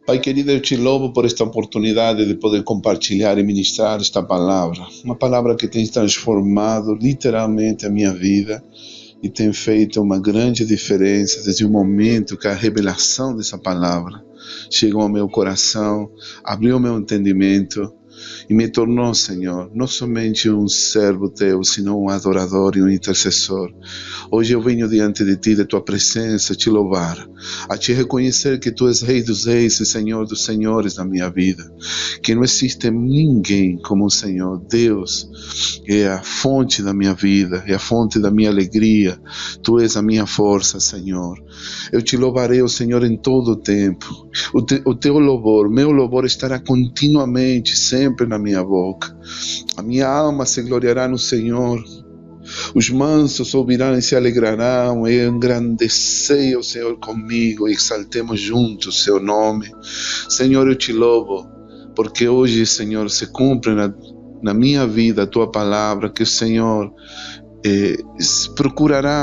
Pai querido, eu te louvo por esta oportunidade de poder compartilhar e ministrar esta palavra. Uma palavra que tem transformado literalmente a minha vida e tem feito uma grande diferença desde o momento que a revelação dessa palavra chegou ao meu coração, abriu o meu entendimento e me tornou, Senhor, não somente um servo teu, senão um adorador e um intercessor. Hoje eu venho diante de ti, de tua presença, te louvar, a te reconhecer que tu és Rei dos Reis e Senhor dos Senhores na minha vida, que não existe ninguém como o Senhor. Deus é a fonte da minha vida, é a fonte da minha alegria, tu és a minha força, Senhor. Eu te louvarei, Senhor, em todo o tempo. O teu louvor, meu louvor estará continuamente, sempre na minha boca. A minha alma se gloriará no Senhor. Os mansos ouvirão e se alegrarão. Eu engrandecei o Senhor comigo e exaltemos juntos o seu nome. Senhor, eu te louvo, porque hoje, Senhor, se cumpre na minha vida a tua palavra, que o Senhor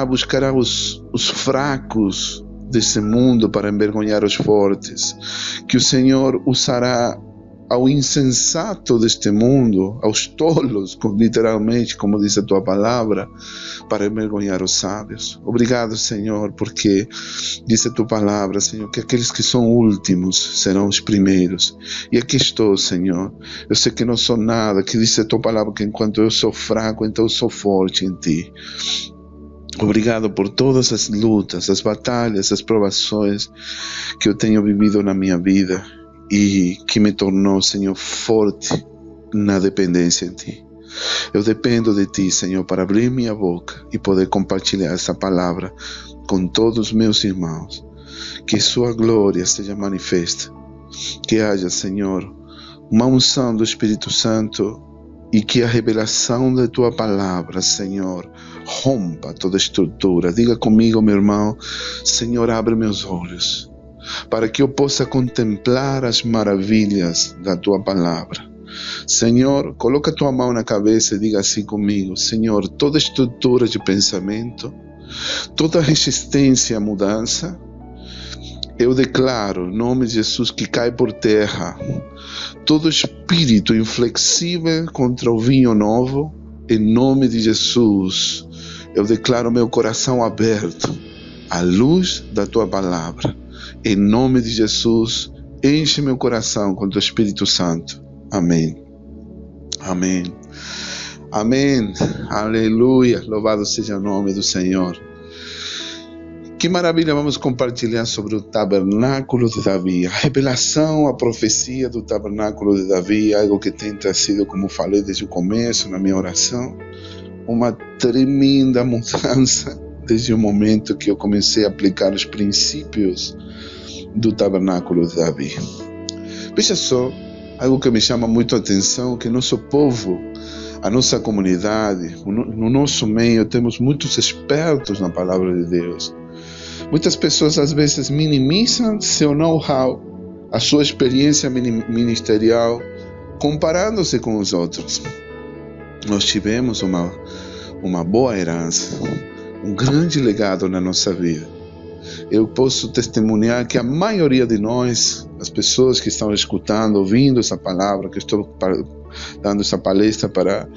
buscará os fracos desse mundo para envergonhar os fortes, que o Senhor usará ao insensato deste mundo, aos tolos, literalmente, como diz a tua palavra, para envergonhar os sábios. Obrigado, Senhor, porque diz a tua palavra, Senhor, que aqueles que são últimos serão os primeiros. E aqui estou, Senhor. Eu sei que não sou nada, que diz a tua palavra que enquanto eu sou fraco, então eu sou forte em ti. Obrigado por todas as lutas, as batalhas, as provações que eu tenho vivido na minha vida e que me tornou, Senhor, forte na dependência em ti. Eu dependo de ti, Senhor, para abrir minha boca e poder compartilhar essa palavra com todos os meus irmãos. Que sua glória seja manifesta. Que haja, Senhor, uma unção do Espírito Santo e que a revelação da tua palavra, Senhor, rompa toda estrutura. Diga comigo, meu irmão: Senhor, abre meus olhos para que eu possa contemplar as maravilhas da tua palavra. Senhor, coloca a tua mão na cabeça e diga assim comigo: Senhor, toda estrutura de pensamento, toda resistência à mudança, eu declaro, em nome de Jesus, que cai por terra. Todo espírito inflexível contra o vinho novo, em nome de Jesus, eu declaro meu coração aberto à luz da tua palavra. Em nome de Jesus, enche meu coração com o Espírito Santo. Amém. Amém. Amém. Aleluia. Louvado seja o nome do Senhor. Que maravilha, vamos compartilhar sobre o tabernáculo de Davi. A revelação, a profecia do tabernáculo de Davi, algo que tem trazido, como falei desde o começo, na minha oração, uma tremenda mudança desde o momento que eu comecei a aplicar os princípios do tabernáculo de Davi. Veja só, algo que me chama muito a atenção, que nosso povo, a nossa comunidade, no nosso meio, temos muitos expertos na palavra de Deus. Muitas pessoas às vezes minimizam seu know-how, a sua experiência ministerial, comparando-se com os outros. Nós tivemos uma boa herança, um grande legado na nossa vida. Eu posso testemunhar que a maioria de nós, as pessoas que estão escutando, ouvindo essa palavra, que estou dando essa palestra para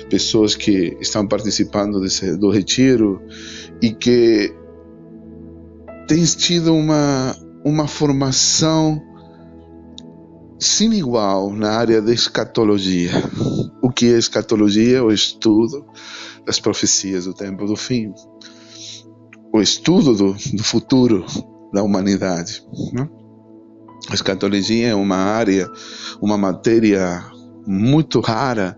pessoas que estão participando do retiro e que têm tido uma formação sem igual na área da escatologia. O que é escatologia? É o estudo das profecias do tempo do fim. O estudo do futuro da humanidade, né? A escatologia é uma área, uma matéria muito rara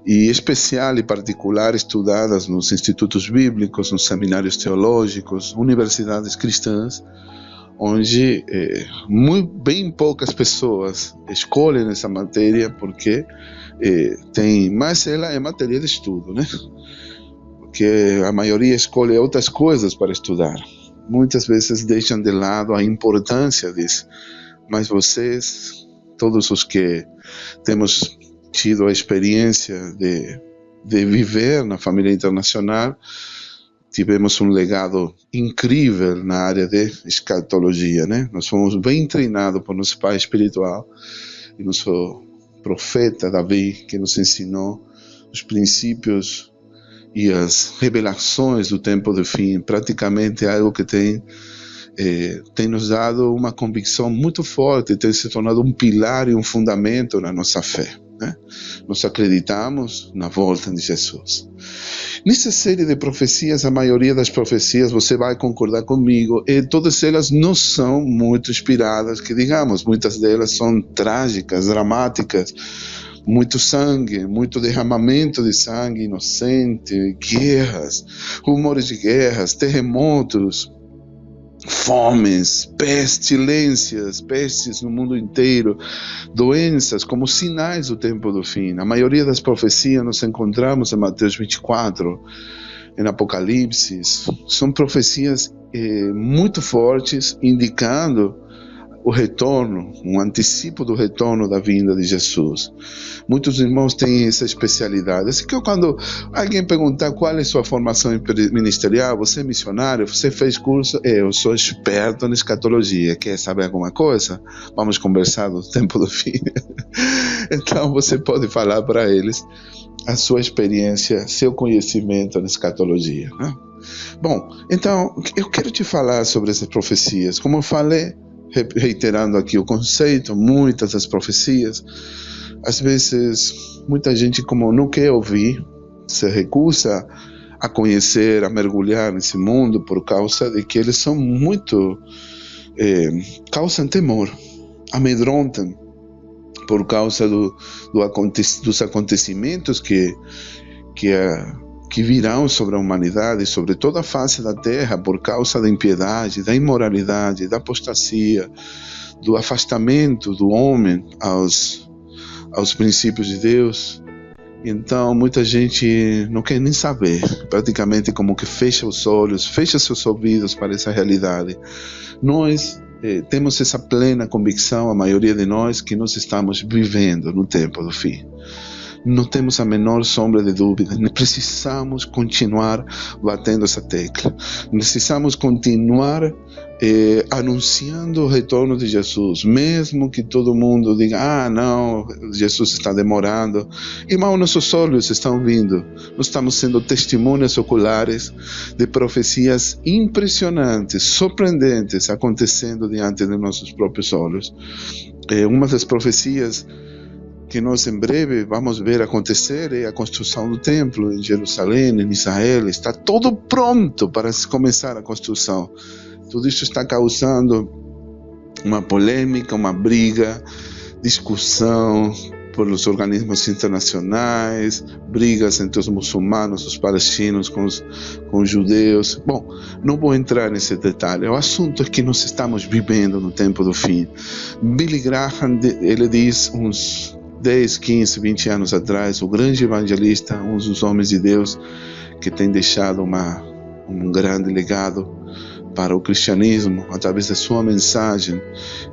e especial e particular, estudadas nos institutos bíblicos, nos seminários teológicos, universidades cristãs, onde bem poucas pessoas escolhem essa matéria porque mas ela é matéria de estudo, né? Porque a maioria escolhe outras coisas para estudar. Muitas vezes deixam de lado a importância disso. Mas vocês, todos os que temos tido a experiência de viver na família internacional, tivemos um legado incrível na área de escatologia, né? Nós fomos bem treinados por nosso pai espiritual e nosso profeta Davi, que nos ensinou os princípios e as revelações do tempo do fim. Praticamente algo que tem nos dado uma convicção muito forte, tem se tornado um pilar e um fundamento na nossa fé, né? Nós acreditamos na volta de Jesus. Nessa série de profecias, a maioria das profecias, você vai concordar comigo, todas elas não são muito inspiradas, que digamos, muitas delas são trágicas, dramáticas, muito sangue, muito derramamento de sangue inocente, guerras, rumores de guerras, terremotos, fomes, pestilências, pestes no mundo inteiro, doenças como sinais do tempo do fim. A maioria das profecias nós encontramos em Mateus 24, em Apocalipse. São profecias muito fortes, indicando o retorno, um antecipo do retorno da vinda de Jesus. Muitos irmãos têm essa especialidade. Assim que quando alguém perguntar qual é sua formação ministerial, você é missionário, você fez curso, eu sou experto em escatologia, quer saber alguma coisa? Vamos conversar do tempo do fim. Então você pode falar para eles a sua experiência, seu conhecimento em escatologia, né? Bom, então eu quero te falar sobre essas profecias. Como eu falei, reiterando aqui o conceito, muitas das profecias, às vezes muita gente, como não quer ouvir, se recusa a conhecer, a mergulhar nesse mundo por causa de que eles são muito, causam temor, amedrontam por causa dos acontecimentos que virão sobre a humanidade, sobre toda a face da terra, por causa da impiedade, da imoralidade, da apostasia, do afastamento do homem aos princípios de Deus. Então, muita gente não quer nem saber, praticamente como que fecha os olhos, fecha seus ouvidos para essa realidade. Nós temos essa plena convicção, a maioria de nós, que nós estamos vivendo no tempo do fim. Não temos a menor sombra de dúvida. Precisamos continuar batendo essa tecla. Precisamos continuar anunciando o retorno de Jesus, mesmo que todo mundo diga: não, Jesus está demorando. Irmão, nossos olhos estão vindo. Nós estamos sendo testemunhas oculares de profecias impressionantes, surpreendentes, acontecendo diante de nossos próprios olhos. Uma das profecias que nós em breve vamos ver acontecer é a construção do templo em Jerusalém, em Israel. Está tudo pronto para começar a construção. Tudo isso está causando uma polêmica, uma briga, discussão pelos organismos internacionais, brigas entre os muçulmanos, os palestinos com os judeus. Bom, não vou entrar nesse detalhe. O assunto é que nós estamos vivendo no tempo do fim. Billy Graham, ele diz uns 10, 15, 20 anos atrás, o grande evangelista, um dos homens de Deus que tem deixado um grande legado para o cristianismo através da sua mensagem.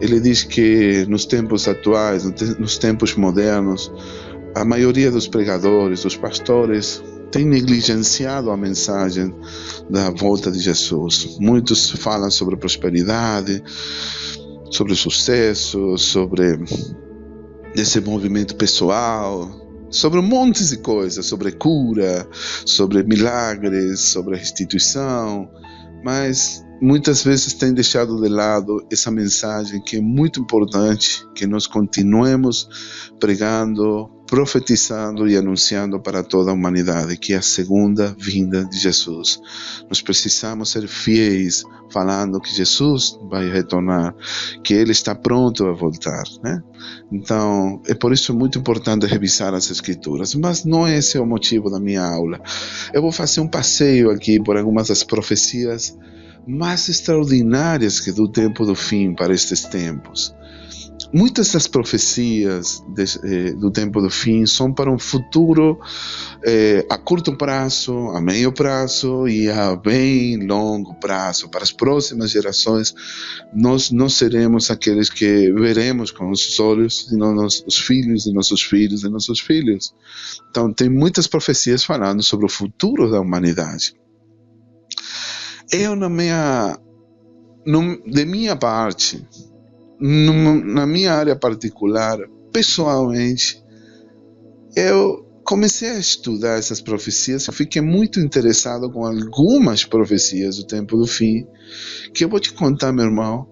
Ele diz que nos tempos atuais, nos tempos modernos, a maioria dos pregadores, dos pastores, tem negligenciado a mensagem da volta de Jesus. Muitos falam sobre prosperidade, sobre sucesso, sobre desenvolvimento pessoal, sobre um monte de coisas, sobre cura, sobre milagres, sobre restituição, mas muitas vezes tem deixado de lado essa mensagem que é muito importante, que nós continuemos pregando, profetizando e anunciando para toda a humanidade, que é a segunda vinda de Jesus. Nós precisamos ser fiéis, falando que Jesus vai retornar, que Ele está pronto a voltar, né? Então, é por isso muito importante revisar as Escrituras, mas não esse é o motivo da minha aula. Eu vou fazer um passeio aqui por algumas das profecias mais extraordinárias que do tempo do fim para estes tempos. Muitas das profecias do tempo do fim são para um futuro a curto prazo, a meio prazo e a bem longo prazo. Para as próximas gerações, nós não seremos aqueles que veremos com os olhos, senão os filhos de nossos filhos de nossos filhos. Então, tem muitas profecias falando sobre o futuro da humanidade. eu de minha parte, na minha área particular, pessoalmente, eu comecei a estudar essas profecias. Eu fiquei muito interessado com algumas profecias do tempo do fim, que eu vou te contar, meu irmão,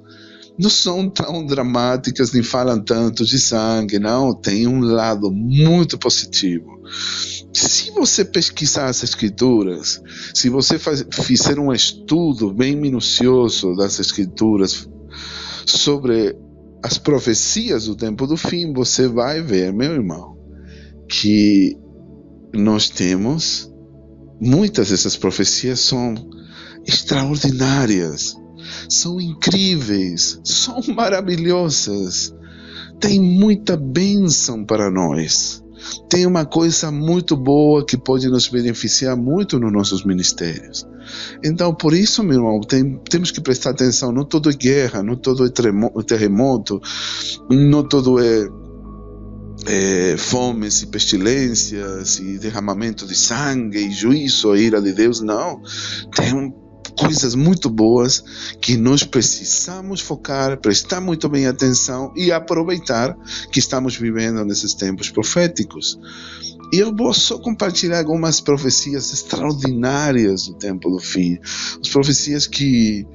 não são tão dramáticas, nem falam tanto de sangue, não. Tem um lado muito positivo. Se você pesquisar as escrituras, se você fizer um estudo bem minucioso das escrituras sobre as profecias do tempo do fim, você vai ver, meu irmão, que nós temos muitas dessas profecias são extraordinárias, são incríveis, são maravilhosas, tem muita bênção para nós, tem uma coisa muito boa que pode nos beneficiar muito nos nossos ministérios. Então, por isso, meu irmão, temos que prestar atenção. Não tudo é guerra, não tudo é terremoto, não tudo é fomes e pestilências e derramamento de sangue e juízo e ira de Deus. Não, tem coisas muito boas que nós precisamos focar, prestar muito bem atenção e aproveitar que estamos vivendo nesses tempos proféticos. E eu vou só compartilhar algumas profecias extraordinárias do tempo do fim. As profecias que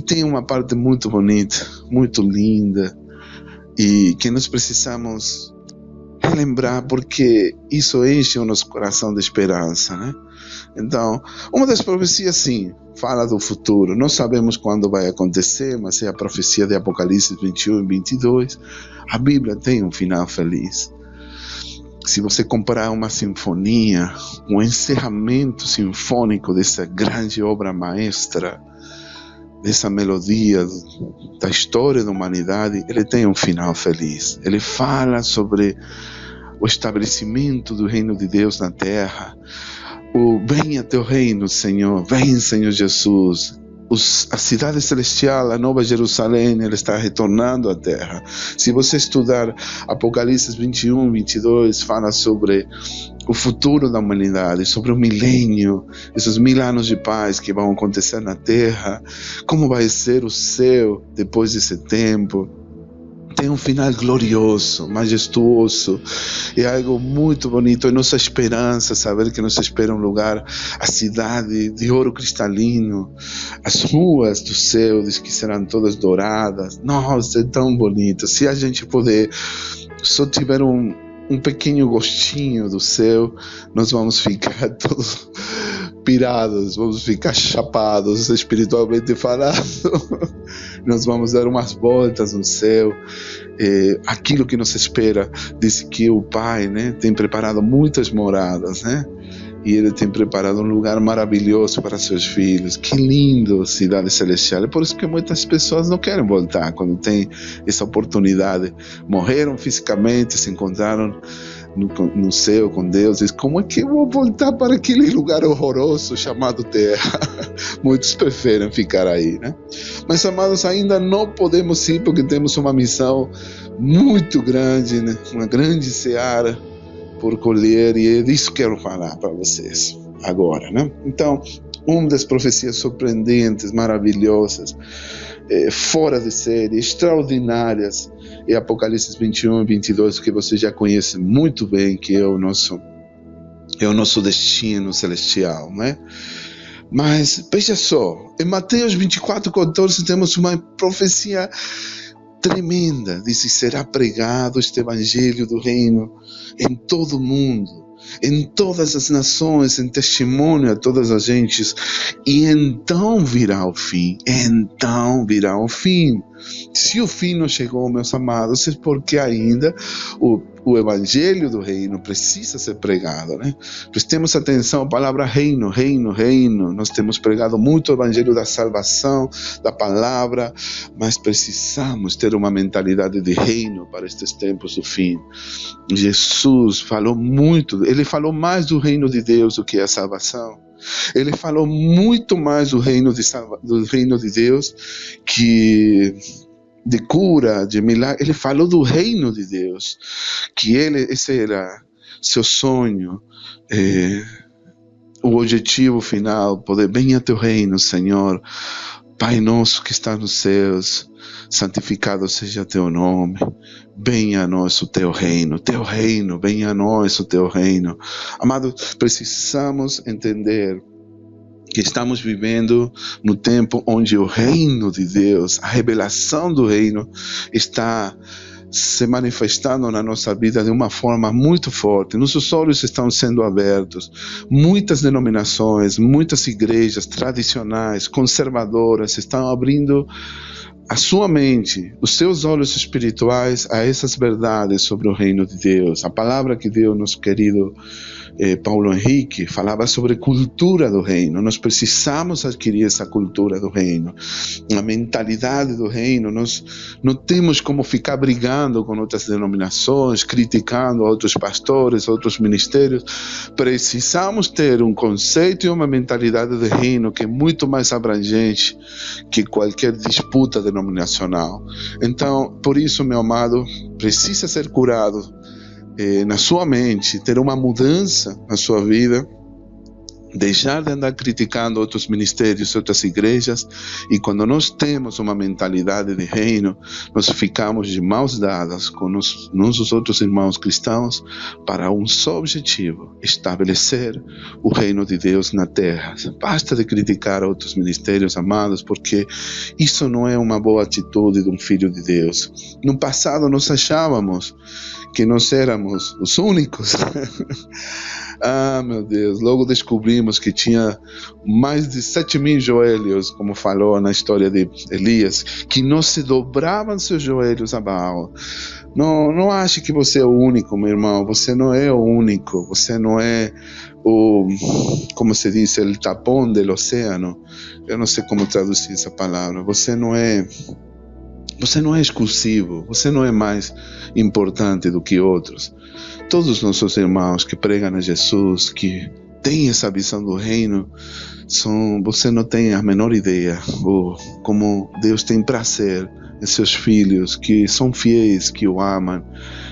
têm uma parte muito bonita, muito linda, e que nós precisamos relembrar, porque isso enche o nosso coração de esperança, né? Então, uma das profecias, sim, fala do futuro. Não sabemos quando vai acontecer, mas é a profecia de Apocalipse 21 e 22. A Bíblia tem um final feliz. Se você comparar uma sinfonia, um encerramento sinfônico dessa grande obra maestra, dessa melodia da história da humanidade, ele tem um final feliz. Ele fala sobre o estabelecimento do reino de Deus na terra. Venha teu reino, Senhor, vem, Senhor Jesus. A cidade celestial, a nova Jerusalém, ela está retornando à terra. Se você estudar Apocalipse 21, 22, fala sobre o futuro da humanidade, sobre o milênio, esses 1000 anos de paz que vão acontecer na terra, como vai ser o céu depois desse tempo. Tem um final glorioso, majestuoso, é algo muito bonito. É nossa esperança saber que nos espera um lugar, a cidade de ouro cristalino, as ruas do céu diz que serão todas douradas. Nossa, é tão bonito. Se a gente puder só tiver um pequeno gostinho do céu, nós vamos ficar todos pirados, vamos ficar chapados espiritualmente falando. Nós vamos dar umas voltas no céu. Aquilo que nos espera, diz que o Pai, né, tem preparado muitas moradas, né? E Ele tem preparado um lugar maravilhoso para seus filhos. Que lindo, cidade celestial. É por isso que muitas pessoas não querem voltar quando tem essa oportunidade. Morreram fisicamente, se encontraram no céu com Deus. Diz, como é que eu vou voltar para aquele lugar horroroso chamado terra? Muitos preferem ficar aí, né? Mas, amados, ainda não podemos ir porque temos uma missão muito grande, né? Uma grande seara por colher, e é disso que eu quero falar para vocês agora, né? Então, uma das profecias surpreendentes, maravilhosas, fora de série, extraordinárias, é Apocalipse 21 e 22, que você já conhece muito bem, que é o nosso destino celestial, né? Mas veja só, em Mateus 24:14 temos uma profecia tremenda. Diz: será pregado este evangelho do reino em todo o mundo, em todas as nações, em testemunho a todas as gentes, e então virá o fim. Então virá o fim. Se o fim não chegou, meus amados, é porque ainda o evangelho do reino precisa ser pregado, né? Prestemos atenção, a palavra reino, reino, reino. Nós temos pregado muito o evangelho da salvação, da palavra, mas precisamos ter uma mentalidade de reino para estes tempos do fim. Jesus falou muito, ele falou mais do reino de Deus do que a salvação. Ele falou muito mais do reino de Deus que de cura, de milagre. Ele falou do reino de Deus, que esse era seu sonho, o objetivo final, poder, venha teu reino, Senhor. Pai nosso que está nos céus, santificado seja teu nome. Venha a nós o teu reino, venha a nós o teu reino. Amados, precisamos entender que estamos vivendo no tempo onde o reino de Deus, a revelação do reino, está se manifestando na nossa vida de uma forma muito forte. Nossos olhos estão sendo abertos. Muitas denominações, muitas igrejas tradicionais, conservadoras, estão abrindo a sua mente, os seus olhos espirituais a essas verdades sobre o reino de Deus. A palavra que deu nosso querido Paulo Henrique falava sobre cultura do reino. Nós precisamos adquirir essa cultura do reino, a mentalidade do reino. Nós não temos como ficar brigando com outras denominações, criticando outros pastores, outros ministérios. Precisamos ter um conceito e uma mentalidade de reino que é muito mais abrangente que qualquer disputa denominacional. Então, por isso, meu amado, precisa ser curado na sua mente, ter uma mudança na sua vida, deixar de andar criticando outros ministérios, outras igrejas, e quando nós temos uma mentalidade de reino, nós ficamos de mãos dadas com nossos outros irmãos cristãos para um só objetivo: estabelecer o reino de Deus na terra. Basta de criticar outros ministérios, amados, porque isso não é uma boa atitude de um filho de Deus. No passado nós achávamos que nós éramos os únicos. Ah, meu Deus, logo descobrimos que tinha mais de 7.000 joelhos, como falou na história de Elias, que não se dobravam seus joelhos a Baal. Não ache que você é o único, meu irmão. Você não é o único. Você não é o, como se diz, o tapão do oceano. Eu não sei como traduzir essa palavra. Você não é exclusivo, você não é mais importante do que outros. Todos os nossos irmãos que pregam a Jesus, que têm essa visão do reino, você não tem a menor ideia como Deus tem prazer em seus filhos, que são fiéis, que o amam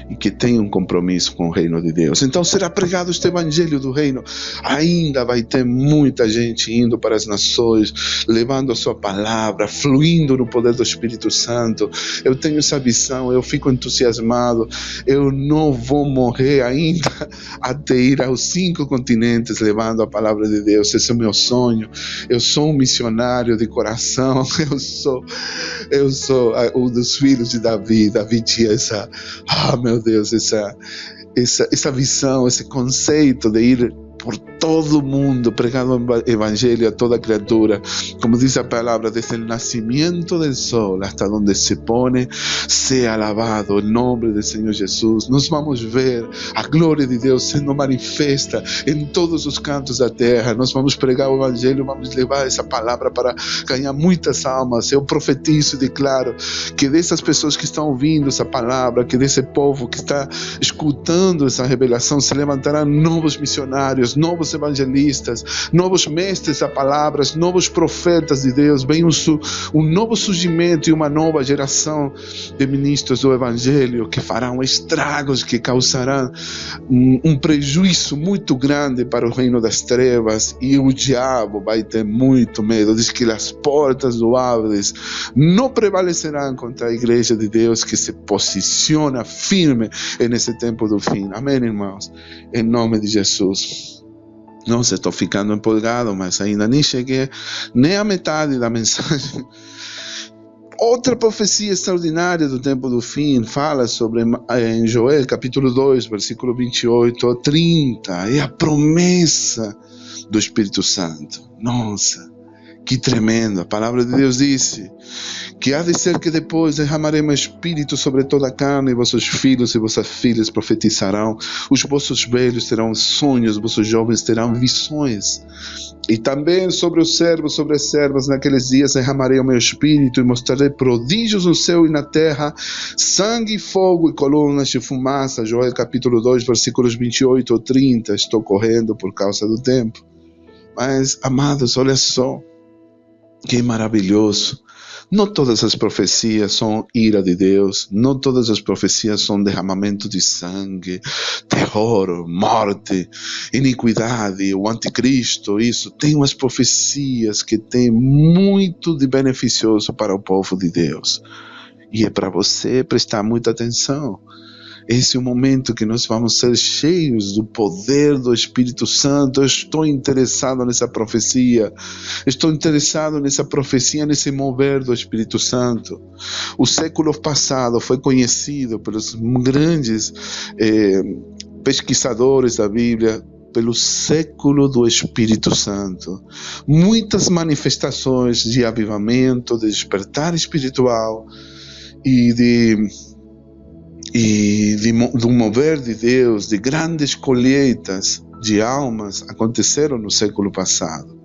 e que têm um compromisso com o reino de Deus. Então será pregado este evangelho do reino. Ainda vai ter muita gente indo para as nações, levando a sua palavra, fluindo no poder do Espírito Santo. Eu tenho essa visão, eu fico entusiasmado. Eu não vou morrer ainda até ir aos 5 continentes levando a palavra de Deus. Esse é o meu sonho. Eu sou um missionário de coração. Eu sou um dos filhos de Davi. Davi tinha essa, meu Deus, essa visão, esse conceito de ir por todo o mundo pregando o evangelho a toda criatura. Como diz a palavra, desde o nascimento del sol hasta donde se pone, sea alabado o nome do Senhor Jesus. Nós vamos ver a glória de Deus sendo manifesta em todos os cantos da terra. Nós vamos pregar o evangelho, vamos levar essa palavra para ganhar muitas almas. Eu profetizo e declaro que dessas pessoas que estão ouvindo essa palavra, que desse povo que está escutando essa revelação, se levantarão novos missionários, novos evangelistas, novos mestres da palavra, novos profetas de Deus. Vem um novo surgimento e uma nova geração de ministros do evangelho que farão estragos, que causarão um prejuízo muito grande para o reino das trevas, e o diabo vai ter muito medo. Diz que as portas do Hades não prevalecerão contra a igreja de Deus que se posiciona firme nesse tempo do fim. Amém, irmãos? Em nome de Jesus. Nossa, estou ficando empolgado, mas ainda nem cheguei nem à metade da mensagem. Outra profecia extraordinária do tempo do fim fala sobre, em Joel, capítulo 2, versículo 28 a 30. É a promessa do Espírito Santo. Nossa, que tremendo. A palavra de Deus disse que há de ser que depois derramarei meu espírito sobre toda a carne, e vossos filhos e vossas filhas profetizarão, os vossos velhos terão sonhos, vossos jovens terão visões. E também sobre os servos, sobre as servas, naqueles dias derramarei o meu espírito e mostrarei prodígios no céu e na terra, sangue, fogo e colunas de fumaça. Joel capítulo 2, versículos 28 ou 30. Estou correndo por causa do tempo. Mas, amados, olha só, que maravilhoso. Não todas as profecias são ira de Deus, não todas as profecias são derramamento de sangue, terror, morte, iniquidade, o anticristo, isso. Tem umas profecias que têm muito de beneficioso para o povo de Deus. E é para você prestar muita atenção. Esse é o momento que nós vamos ser cheios do poder do Espírito Santo. Eu estou interessado nessa profecia. Estou interessado nessa profecia, nesse mover do Espírito Santo. O século passado foi conhecido pelos grandes pesquisadores da Bíblia, pelo século do Espírito Santo. Muitas manifestações de avivamento, de despertar espiritual e do mover de Deus, de grandes colheitas de almas aconteceram no século passado.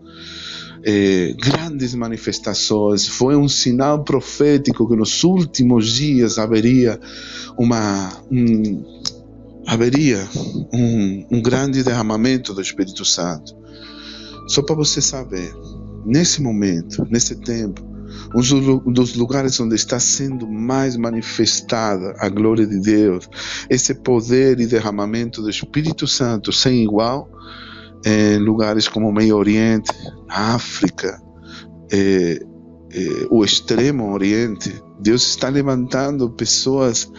Grandes manifestações, foi um sinal profético que nos últimos dias haveria um grande derramamento do Espírito Santo. Só para você saber, nesse momento, nesse tempo, um dos lugares onde está sendo mais manifestada a glória de Deus, esse poder e derramamento do Espírito Santo sem igual, em lugares como o Meio Oriente, África, o Extremo Oriente. Deus está levantando pessoas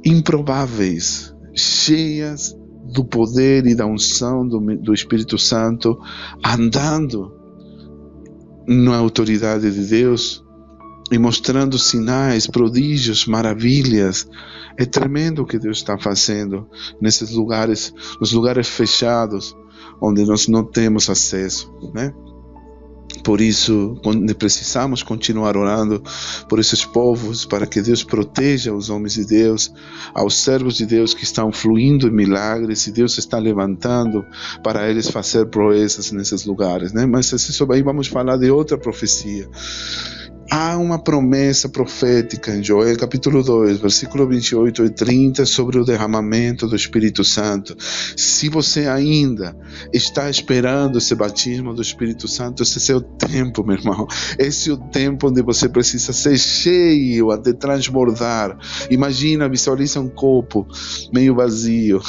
improváveis, cheias do poder e da unção do Espírito Santo, andando na autoridade de Deus e mostrando sinais, prodígios, maravilhas. É tremendo o que Deus está fazendo nesses lugares, nos lugares fechados, onde nós não temos acesso, né? Por isso, precisamos continuar orando por esses povos, para que Deus proteja os homens de Deus, aos servos de Deus que estão fluindo em milagres, e Deus está levantando para eles fazer proezas nesses lugares, né? Mas isso aí vamos falar de outra profecia. Há uma promessa profética em Joel capítulo 2, versículo 28 e 30, sobre o derramamento do Espírito Santo. Se você ainda está esperando esse batismo do Espírito Santo, esse é o tempo, meu irmão. Esse é o tempo onde você precisa ser cheio até transbordar. Imagina, visualiza um copo meio vazio,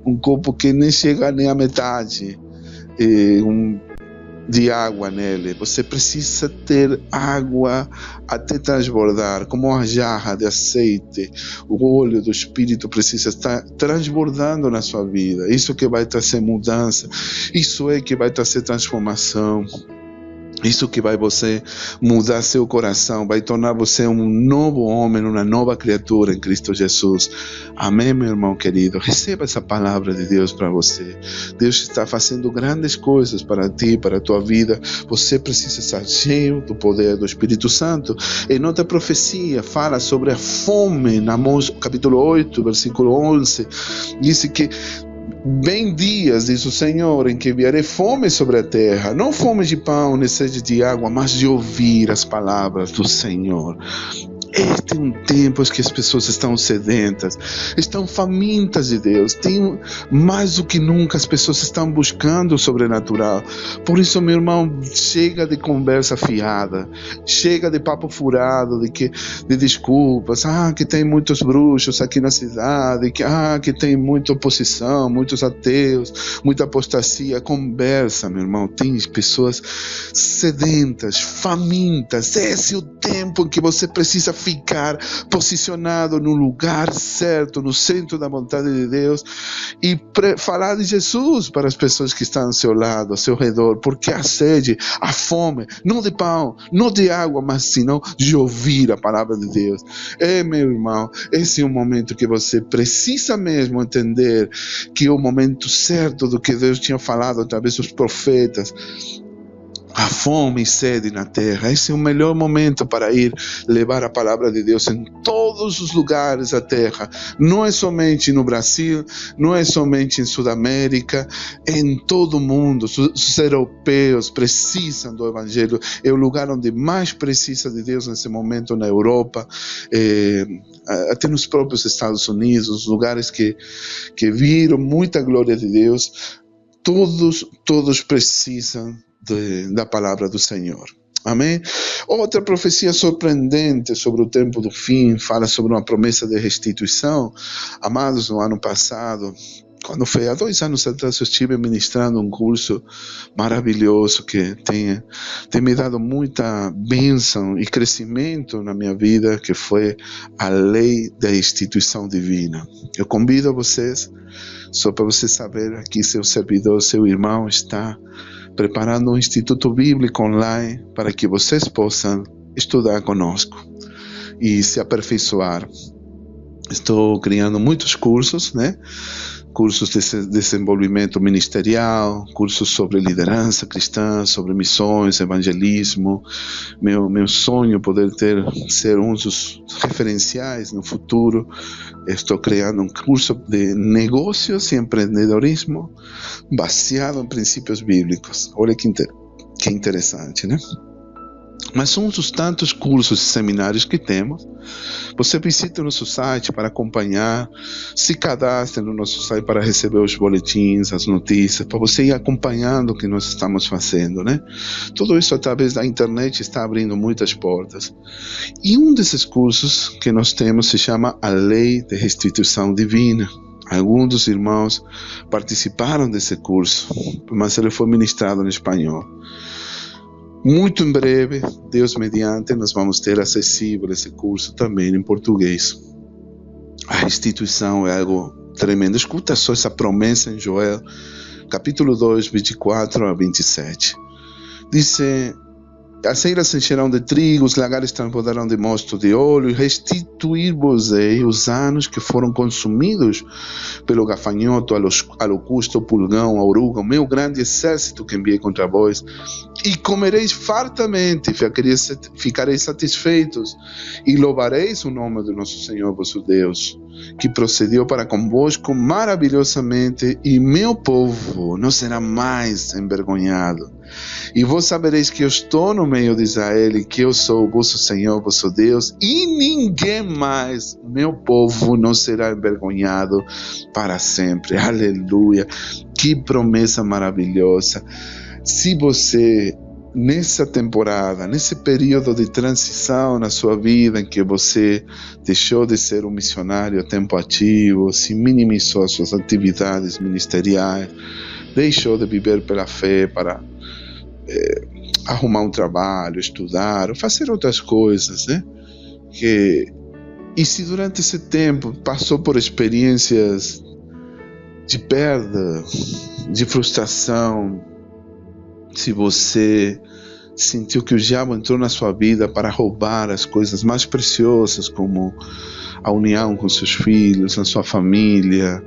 um copo que nem chega nem à metade, de água nele. Você precisa ter água até transbordar, como uma jarra de azeite. O óleo do Espírito precisa estar transbordando na sua vida. Isso que vai trazer mudança, isso é que vai trazer transformação. Isso que vai você mudar seu coração, vai tornar você um novo homem, uma nova criatura em Cristo Jesus. Amém, meu irmão querido? Receba essa palavra de Deus para você. Deus está fazendo grandes coisas para ti, para a tua vida. Você precisa estar cheio do poder do Espírito Santo. Em outra profecia, fala sobre a fome, na Amós capítulo 8, versículo 11. Diz que vem dias, diz o Senhor, em que enviarei fome sobre a terra, não fome de pão, nem sede de água, mas de ouvir as palavras do Senhor. Este é um tempo em que as pessoas estão sedentas, estão famintas de Deus. Tem mais do que nunca, as pessoas estão buscando o sobrenatural. Por isso, meu irmão, chega de conversa fiada, chega de papo furado, de desculpas. Que tem muitos bruxos aqui na cidade, que tem muita oposição, muitos ateus, muita apostasia. Conversa, meu irmão. Tem pessoas sedentas, famintas. Esse é o tempo em que você precisa ficar posicionado no lugar certo, no centro da vontade de Deus, e falar de Jesus para as pessoas que estão ao seu lado, ao seu redor, porque a sede, a fome, não de pão, não de água, mas senão de ouvir a palavra de Deus. Meu irmão, esse é um momento que você precisa mesmo entender que é o momento certo do que Deus tinha falado através dos profetas. A fome e sede na terra. Esse é o melhor momento para ir levar a palavra de Deus em todos os lugares da terra. Não é somente no Brasil, não é somente em Sudamérica, em todo o mundo. Os europeus precisam do Evangelho. É o lugar onde mais precisa de Deus nesse momento na Europa, até nos próprios Estados Unidos, os lugares que viram muita glória de Deus. Todos precisam da palavra do Senhor. Amém? Outra profecia surpreendente sobre o tempo do fim fala sobre uma promessa de restituição. Amados, no ano passado, quando foi há 2 anos atrás, eu estive ministrando um curso maravilhoso que tem me dado muita bênção e crescimento na minha vida, que foi a lei da restituição divina. Eu convido vocês, só para você saber, aqui seu servidor, seu irmão está preparando um instituto bíblico online para que vocês possam estudar conosco e se aperfeiçoar. Estou criando muitos cursos, né? Cursos de desenvolvimento ministerial, cursos sobre liderança cristã, sobre missões, evangelismo. Meu sonho é poder ser um dos referenciais no futuro. Estou criando um curso de negócios e empreendedorismo baseado em princípios bíblicos. Olha que interessante, né? Mas um dos tantos cursos e seminários que temos, você visita o nosso site para acompanhar, se cadastre no nosso site para receber os boletins, as notícias, para você ir acompanhando o que nós estamos fazendo, né? Tudo isso através da internet está abrindo muitas portas. E um desses cursos que nós temos se chama a Lei de Restituição Divina. Alguns dos irmãos participaram desse curso, mas ele foi ministrado em espanhol. Muito em breve, Deus mediante, nós vamos ter acessível esse curso também em português. A restituição é algo tremendo. Escuta só essa promessa em Joel, capítulo 2, 24 a 27. Diz: as eiras se encherão de trigo, os lagares transbordarão de mosto de óleo, e restituir-vos-ei os anos que foram consumidos pelo gafanhoto, a locusta, o pulgão, a oruga, o meu grande exército que enviei contra vós, e comereis fartamente, ficareis satisfeitos, e louvareis o nome do nosso Senhor vosso Deus, que procedeu para convosco maravilhosamente, e meu povo não será mais envergonhado. E vós sabereis que eu estou no meio de Israel, e que eu sou o vosso Senhor, vosso Deus, e ninguém mais, meu povo, não será envergonhado para sempre. Aleluia! Que promessa maravilhosa! Se você, nessa temporada, nesse período de transição na sua vida, em que você deixou de ser um missionário a tempo ativo, se minimizou as suas atividades ministeriais, deixou de viver pela fé para arrumar um trabalho, estudar, ou fazer outras coisas, né? E se durante esse tempo passou por experiências de perda, de frustração, se você sentiu que o diabo entrou na sua vida para roubar as coisas mais preciosas, como a união com seus filhos, a sua família,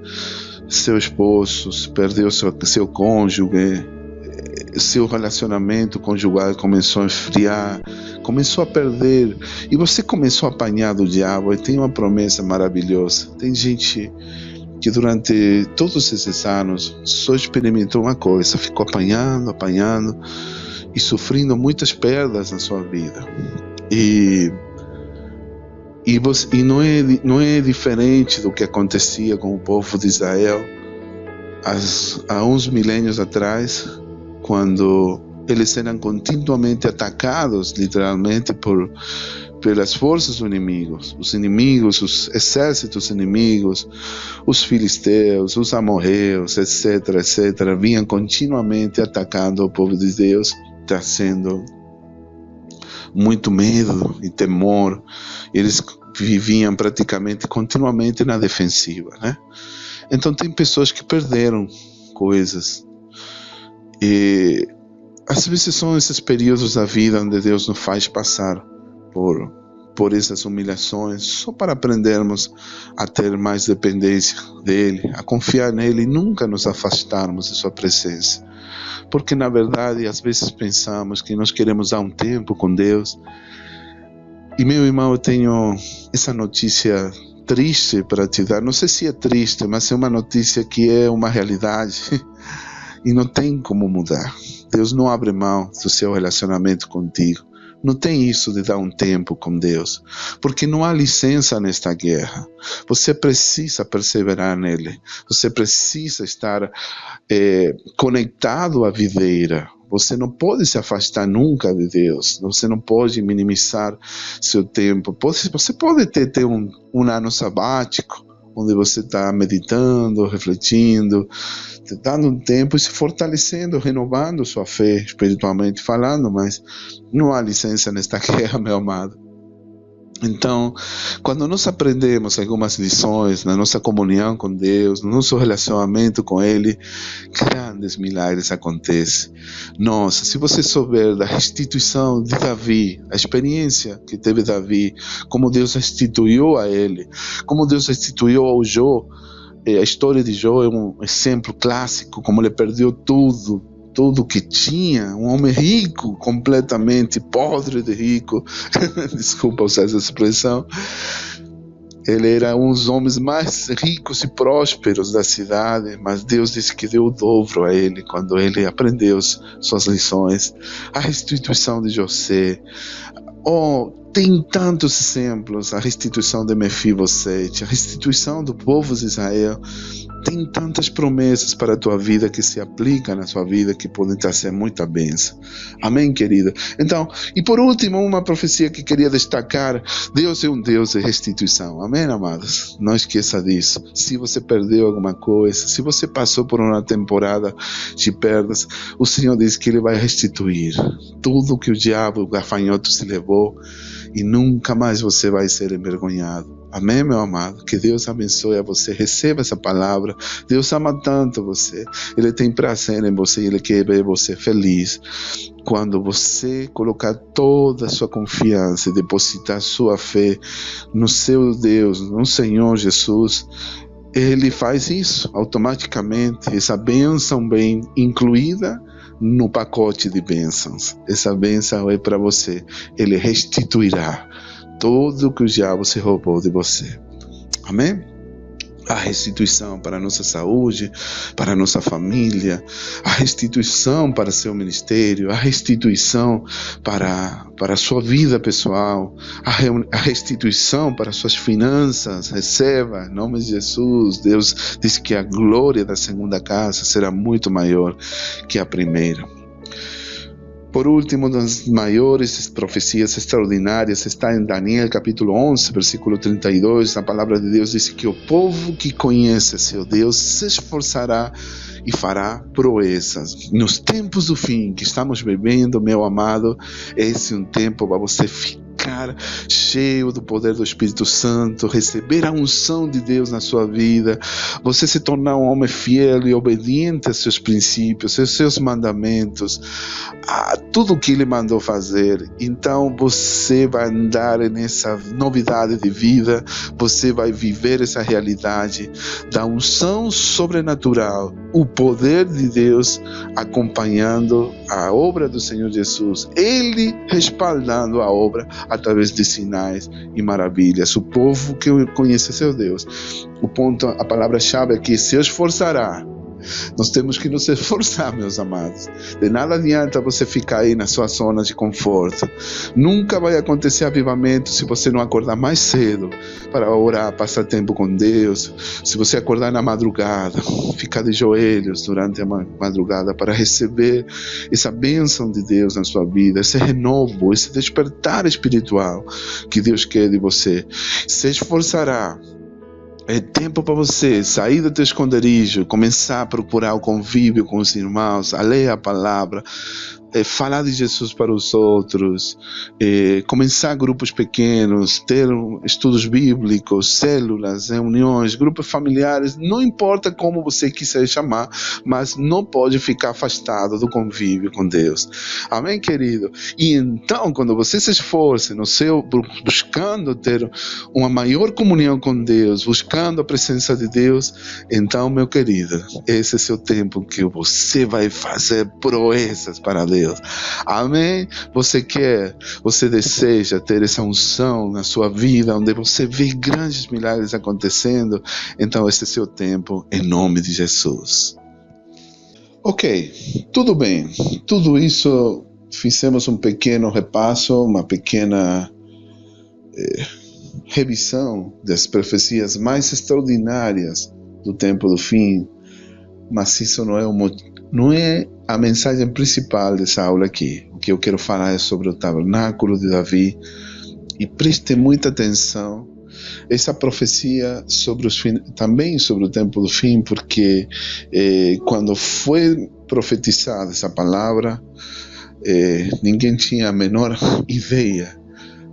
seu esposo, perdeu seu cônjuge, seu relacionamento conjugal começou a esfriar, começou a perder, e você começou a apanhar do diabo. E tem uma promessa maravilhosa. Tem gente que durante todos esses anos só experimentou uma coisa, ficou apanhando e sofrendo muitas perdas na sua vida. E não é diferente do que acontecia com o povo de Israel há uns milênios atrás, quando eles eram continuamente atacados, literalmente, pelas forças dos inimigos. Os inimigos, os exércitos inimigos, os filisteus, os amorreus, etc., vinham continuamente atacando o povo de Deus, trazendo muito medo e temor. Eles viviam praticamente, continuamente na defensiva, né? Então tem pessoas que perderam coisas. E às vezes são esses períodos da vida onde Deus nos faz passar por essas humilhações, só para aprendermos a ter mais dependência dEle, a confiar nele e nunca nos afastarmos de sua presença. Porque na verdade às vezes pensamos que nós queremos dar um tempo com Deus. E meu irmão, eu tenho essa notícia triste para te dar. Não sei se é triste, mas é uma notícia que é uma realidade e não tem como mudar. Deus não abre mão do seu relacionamento contigo. Não tem isso de dar um tempo com Deus, porque não há licença nesta guerra. Você precisa perseverar nele. Você precisa estar conectado à videira. Você não pode se afastar nunca de Deus. Você não pode minimizar seu tempo. Você pode ter um ano sabático, onde você está meditando, refletindo, dando um tempo e se fortalecendo, renovando sua fé, espiritualmente falando, mas não há licença nesta guerra, meu amado. Então, quando nós aprendemos algumas lições na nossa comunhão com Deus, no nosso relacionamento com Ele, grandes milagres acontecem. Nossa, se você souber da restituição de Davi, a experiência que teve Davi, como Deus restituiu a ele, como Deus restituiu ao Jó, a história de Jó é um exemplo clássico, como ele perdeu tudo que tinha, um homem rico, completamente podre de rico, desculpa usar essa expressão, ele era um dos homens mais ricos e prósperos da cidade, mas Deus disse que deu o dobro a ele, quando ele aprendeu suas lições, a restituição de José, tem tantos exemplos, a restituição de Mefibosete, a restituição do povo de Israel. Tem tantas promessas para a tua vida que se aplicam na sua vida, que podem trazer muita bênção. Amém, querido? Então, e por último, uma profecia que queria destacar: Deus é um Deus de restituição. Amém, amados? Não esqueça disso. Se você perdeu alguma coisa, se você passou por uma temporada de perdas, o Senhor diz que Ele vai restituir tudo que o diabo, o gafanhoto se levou, e nunca mais você vai ser envergonhado. Amém, meu amado? Que Deus abençoe a você. Receba essa palavra. Deus ama tanto você. Ele tem prazer em você e Ele quer ver você feliz. Quando você colocar toda a sua confiança e depositar sua fé no seu Deus, no Senhor Jesus, Ele faz isso automaticamente. Essa bênção bem incluída no pacote de bênçãos. Essa bênção é para você. Ele restituirá tudo que o diabo se roubou de você. Amém? A restituição para a nossa saúde, para a nossa família, a restituição para seu ministério, a restituição para a sua vida pessoal, a restituição para suas finanças. Receba, em nome de Jesus. Deus disse que a glória da segunda casa será muito maior que a primeira. Por último, das maiores profecias extraordinárias está em Daniel capítulo 11, versículo 32. A palavra de Deus diz que o povo que conhece seu Deus se esforçará e fará proezas. Nos tempos do fim que estamos vivendo, meu amado, esse é um tempo para você ficar cheio do poder do Espírito Santo, receber a unção de Deus na sua vida, você se tornar um homem fiel e obediente aos seus princípios, aos seus mandamentos, a tudo o que Ele mandou fazer. Então você vai andar nessa novidade de vida, você vai viver essa realidade da unção sobrenatural, o poder de Deus acompanhando a obra do Senhor Jesus, Ele respaldando a obra através de sinais e maravilhas. O povo que conhece seu Deus. O ponto, a palavra-chave é que se esforçará. Nós temos que nos esforçar, meus amados. De nada adianta você ficar aí na sua zona de conforto. Nunca vai acontecer avivamento se você não acordar mais cedo para orar, passar tempo com Deus. Se você acordar na madrugada, ficar de joelhos durante a madrugada para receber essa bênção de Deus na sua vida, esse renovo, esse despertar espiritual que Deus quer de você. Se esforçará. É tempo para você sair do teu esconderijo, começar a procurar o convívio com os irmãos, a ler a palavra, falar de Jesus para os outros, começar grupos pequenos, ter estudos bíblicos, células, reuniões, grupos familiares, não importa como você quiser chamar, mas não pode ficar afastado do convívio com Deus. Amém, querido? E então, quando você se esforça no seu, buscando ter uma maior comunhão com Deus, buscando a presença de Deus, então, meu querido, esse é o seu tempo que você vai fazer proezas para Deus. Amém? Você deseja ter essa unção na sua vida, onde você vê grandes milagres acontecendo, então esse é seu tempo, em nome de Jesus. Ok, tudo bem. Tudo isso, fizemos um pequeno repasso, uma pequena revisão das profecias mais extraordinárias do tempo do fim, mas isso não é um não é a mensagem principal dessa aula aqui. O que eu quero falar é sobre o tabernáculo de Davi. E preste muita atenção essa profecia sobre também sobre o tempo do fim, porque quando foi profetizada essa palavra, ninguém tinha a menor ideia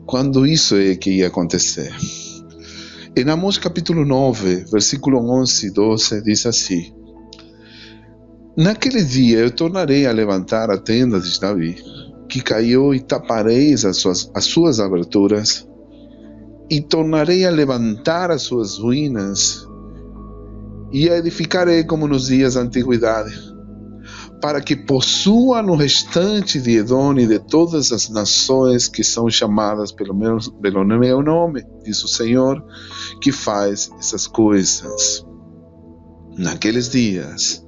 quando isso é que ia acontecer. Em Amós capítulo 9, versículo 11 e 12, diz assim: naquele dia eu tornarei a levantar a tenda de Davi, que caiu, e taparei as suas aberturas, e tornarei a levantar as suas ruínas, e a edificarei como nos dias da antiguidade, para que possua no restante de Edom e de todas as nações que são chamadas pelo meu nome, diz o Senhor, que faz essas coisas. Naqueles dias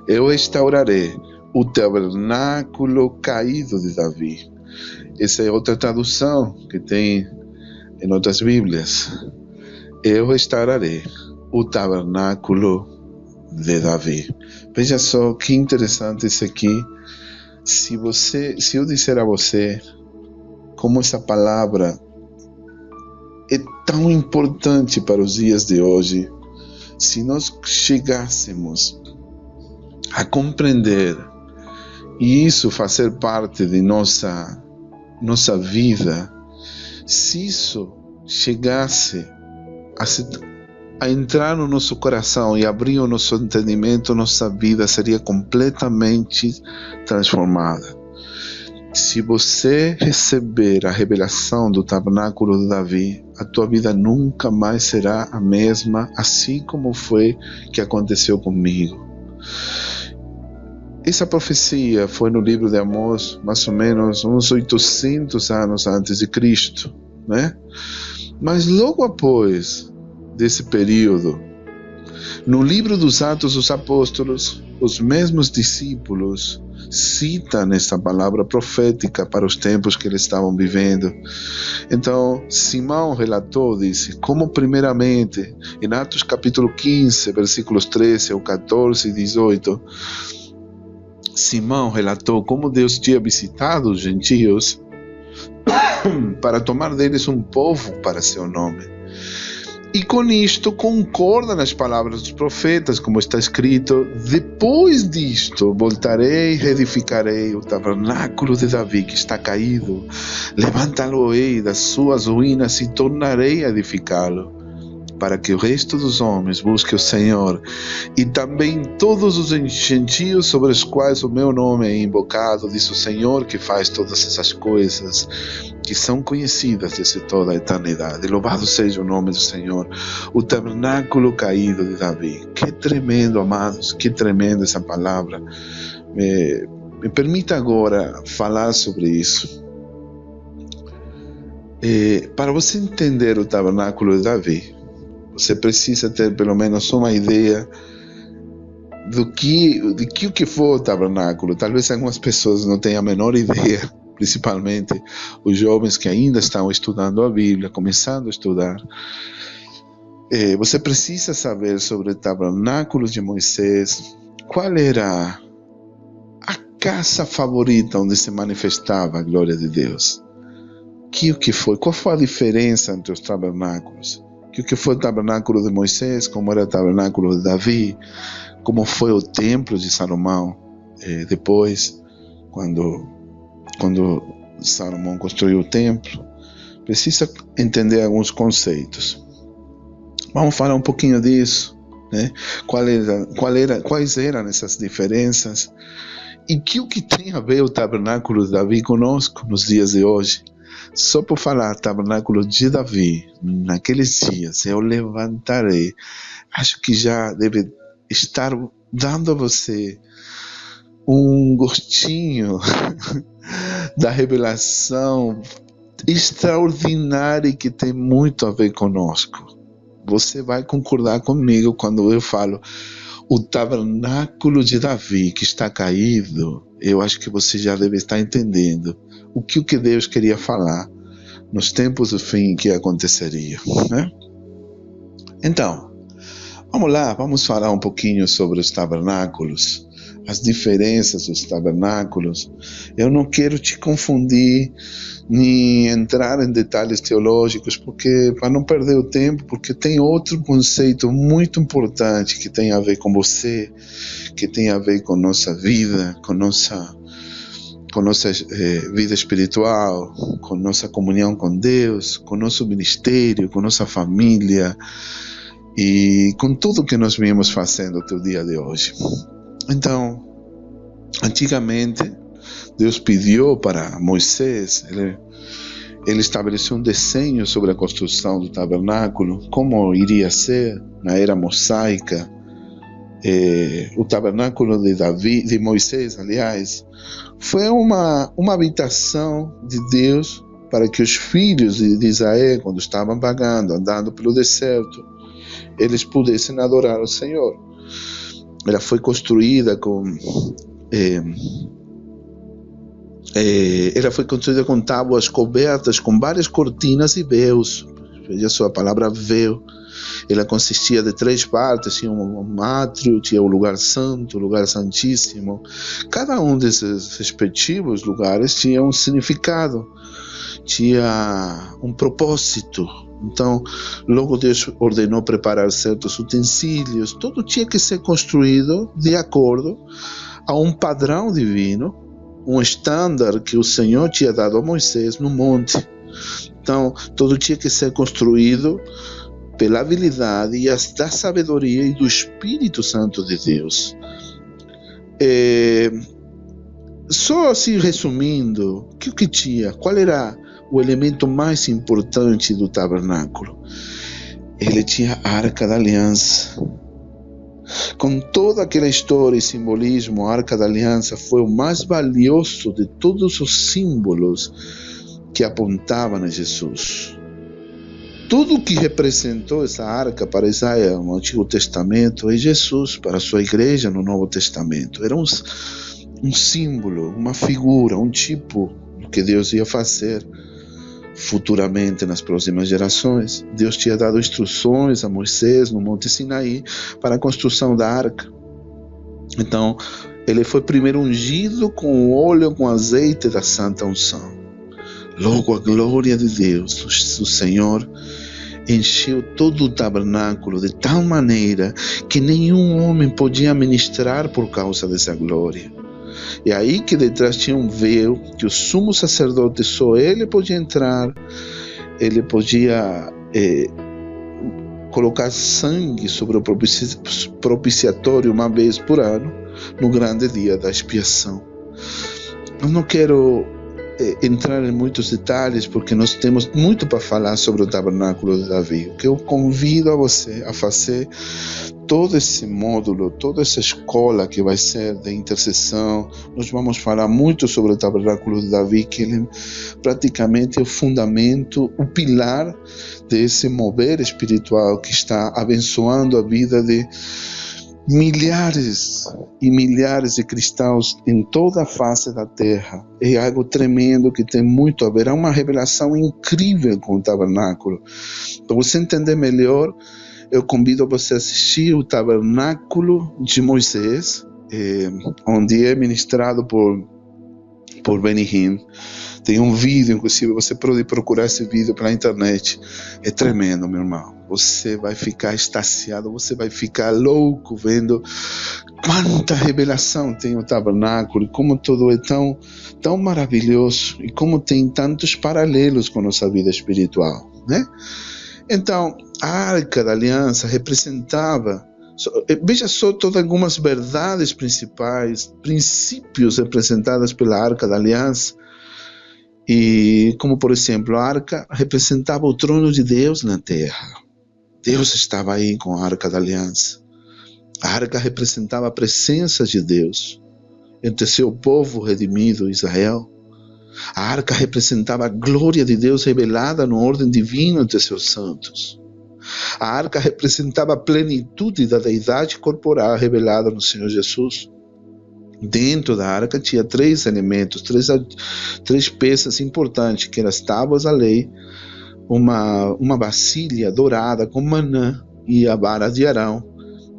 eu restaurarei o tabernáculo caído de Davi. Essa é outra tradução que tem em outras Bíblias. Eu restaurarei o tabernáculo de Davi. Veja só que interessante isso aqui. Se eu disser a você como essa palavra é tão importante para os dias de hoje, se nós chegássemos a compreender e isso fazer parte de nossa vida, se isso chegasse a entrar no nosso coração e abrir o nosso entendimento, nossa vida seria completamente transformada. Se você receber a revelação do tabernáculo de Davi, a tua vida nunca mais será a mesma, assim como foi que aconteceu comigo. Essa profecia foi no livro de Amós, mais ou menos uns 800 anos antes de Cristo, né? Mas logo após desse período, no livro dos Atos dos Apóstolos, os mesmos discípulos citam essa palavra profética para os tempos que eles estavam vivendo. Então, Simão relatou, disse, como primeiramente, em Atos capítulo 15, versículos 13 ao 14 e 18, Simão relatou como Deus tinha visitado os gentios para tomar deles um povo para seu nome. E com isto concorda nas palavras dos profetas, como está escrito: depois disto voltarei e reedificarei o tabernáculo de Davi que está caído, levantá-lo-ei das suas ruínas e tornarei a edificá-lo, para que o resto dos homens busque o Senhor, e também todos os gentios sobre os quais o meu nome é invocado, diz o Senhor que faz todas essas coisas, que são conhecidas desde toda a eternidade. Louvado seja o nome do Senhor. O tabernáculo caído de Davi. Que tremendo, amados, que tremendo essa palavra. Me permita agora falar sobre isso. Para você entender o tabernáculo de Davi, você precisa ter pelo menos uma ideia do que foi o tabernáculo. Talvez algumas pessoas não tenham a menor ideia, principalmente os jovens que ainda estão estudando a Bíblia, começando a estudar. Você precisa saber sobre o tabernáculo de Moisés, qual era a casa favorita onde se manifestava a glória de Deus. Qual foi a diferença entre os tabernáculos? O que foi o tabernáculo de Moisés, como era o tabernáculo de Davi, como foi o templo de Salomão, depois, quando Salomão construiu o templo. Precisa entender alguns conceitos. Vamos falar um pouquinho disso, né? Quais eram essas diferenças e o que tem a ver o tabernáculo de Davi conosco nos dias de hoje. Só por falar tabernáculo de Davi, naqueles dias eu levantarei, acho que já deve estar dando a você um gostinho da revelação extraordinária que tem muito a ver conosco. Você vai concordar comigo quando eu falo o tabernáculo de Davi que está caído. Eu acho que você já deve estar entendendo o que Deus queria falar nos tempos do fim que aconteceria, né? Então, vamos lá, vamos falar um pouquinho sobre os tabernáculos. as diferenças dos tabernáculos. Eu não quero te confundir, nem entrar em detalhes teológicos, porque para não perder o tempo, porque tem outro conceito muito importante que tem a ver com você, que tem a ver com nossa vida, com nossa vida espiritual, com nossa comunhão com Deus, com nosso ministério, com nossa família e com tudo que nós viemos fazendo até o dia de hoje. Então, antigamente, Deus pediu para Moisés, ele estabeleceu um desenho sobre a construção do tabernáculo, como iria ser na era mosaica. O tabernáculo de Moisés, aliás, foi uma habitação de Deus para que os filhos de Israel, quando estavam vagando, andando pelo deserto, eles pudessem adorar o Senhor. Ela foi construída com tábuas cobertas com várias cortinas e véus. Veja só a palavra véu. Ela consistia de 3 partes, tinha um átrio, tinha o lugar santo, o lugar santíssimo. Cada um desses respectivos lugares tinha um significado, tinha um propósito. Então, logo Deus ordenou preparar certos utensílios. Tudo tinha que ser construído de acordo a um padrão divino, um estándar que o Senhor tinha dado a Moisés no monte. Então, tudo tinha que ser construído pela habilidade e da sabedoria e do Espírito Santo de Deus. Só assim resumindo, o que tinha? Qual era o elemento mais importante do tabernáculo? Ele tinha a Arca da Aliança. Com toda aquela história e simbolismo, a Arca da Aliança foi o mais valioso de todos os símbolos que apontavam a Jesus. Tudo que representou essa arca para Israel no Antigo Testamento é Jesus para a sua igreja no Novo Testamento. Era um símbolo, uma figura, um tipo do que Deus ia fazer futuramente nas próximas gerações. Deus tinha dado instruções a Moisés no Monte Sinaí para a construção da arca. Então, ele foi primeiro ungido com o óleo, com azeite da santa unção. Logo a glória de Deus, o Senhor, encheu todo o tabernáculo de tal maneira que nenhum homem podia ministrar por causa dessa glória. E aí que detrás tinha um véu que o sumo sacerdote só ele podia entrar, ele podia colocar sangue sobre o propiciatório uma vez por ano, no grande dia da expiação. Eu não quero entrar em muitos detalhes, porque nós temos muito para falar sobre o tabernáculo de Davi. O que eu convido a você a fazer todo esse módulo, toda essa escola que vai ser de intercessão. Nós vamos falar muito sobre o tabernáculo de Davi, que ele praticamente é o fundamento, o pilar desse mover espiritual que está abençoando a vida de milhares e milhares de cristãos em toda a face da terra. É algo tremendo que tem muito a ver. Há uma revelação incrível com o tabernáculo. Para você entender melhor, eu convido você a assistir o Tabernáculo de Moisés, onde é ministrado por Benny Hinn. Tem um vídeo, inclusive, você pode procurar esse vídeo pela internet. É tremendo, meu irmão. Você vai ficar extasiado, você vai ficar louco vendo quanta revelação tem o tabernáculo, e como tudo é tão maravilhoso, e como tem tantos paralelos com a nossa vida espiritual, né? Então, a Arca da Aliança representava, veja só, todas algumas verdades principais, princípios representados pela Arca da Aliança. E como, por exemplo, a arca representava o trono de Deus na terra. Deus estava aí com a Arca da Aliança. A arca representava a presença de Deus entre seu povo redimido, Israel. A arca representava a glória de Deus revelada no ordem divino entre seus santos. A arca representava a plenitude da deidade corporal revelada no Senhor Jesus. Dentro da arca tinha 3 elementos, 3 peças importantes, que eram as tábuas da lei, uma vasilha dourada com manã e a vara de Arão,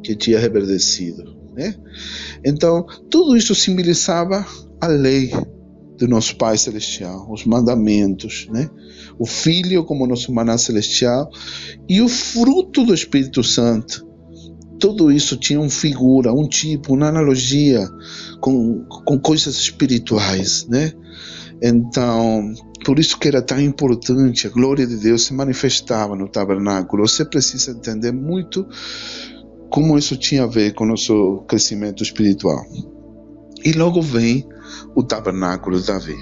que tinha reverdecido. né? Então, tudo isso simbolizava a lei do nosso Pai Celestial, os mandamentos, né? O Filho como nosso maná celestial e o fruto do Espírito Santo. Tudo isso tinha uma figura, um tipo, uma analogia com coisas espirituais, né? Então, por isso que era tão importante, a glória de Deus se manifestava no tabernáculo. Você precisa entender muito como isso tinha a ver com o nosso crescimento espiritual. E logo vem o tabernáculo de Davi.